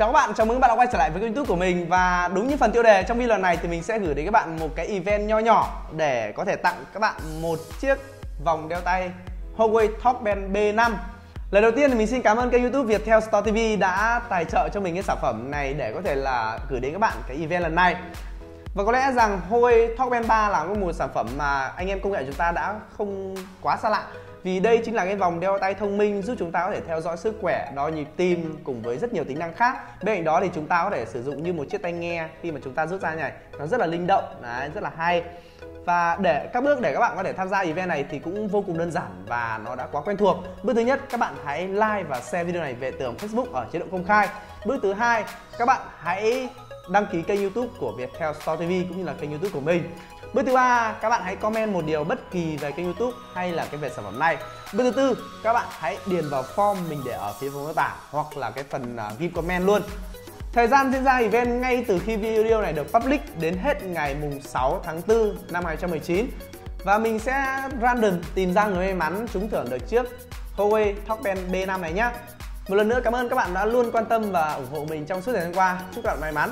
Chào các bạn, chào mừng các bạn đã quay trở lại với kênh YouTube của mình. Và đúng như phần tiêu đề, trong video này thì mình sẽ gửi đến các bạn một cái event nho nhỏ để có thể tặng các bạn một chiếc vòng đeo tay Huawei TalkBand B5. Lần đầu tiên thì mình xin cảm ơn kênh YouTube Viettel Store TV đã tài trợ cho mình cái sản phẩm này để có thể là gửi đến các bạn cái event lần này. Và có lẽ rằng Huawei TalkBand 3 là một sản phẩm mà anh em công nghệ chúng ta đã không quá xa lạ, vì đây chính là cái vòng đeo tay thông minh giúp chúng ta có thể theo dõi sức khỏe, đo nhịp tim cùng với rất nhiều tính năng khác. Bên cạnh đó thì chúng ta có thể sử dụng như một chiếc tai nghe khi mà chúng ta rút ra như này, nó rất là linh động, đấy, rất là hay. Và các bước để các bạn có thể tham gia event này thì cũng vô cùng đơn giản và nó đã quá quen thuộc. Bước thứ nhất, các bạn hãy like và share video này về tường Facebook ở chế độ công khai. Bước thứ hai, các bạn hãy đăng ký kênh YouTube của Viettel Store TV cũng như là kênh YouTube của mình. Bước thứ ba, các bạn hãy comment một điều bất kỳ về kênh YouTube hay là về sản phẩm này. Bước thứ tư, các bạn hãy điền vào form mình để ở phía phần mô tả hoặc là cái phần ghi comment luôn. Thời gian diễn ra event ngay từ khi video này được public đến hết ngày mùng 6 tháng 4 năm 2019. Và mình sẽ random tìm ra người may mắn trúng thưởng được chiếc Huawei TalkBand B5 này nhé. Một lần nữa cảm ơn các bạn đã luôn quan tâm và ủng hộ mình trong suốt thời gian qua. Chúc các bạn may mắn.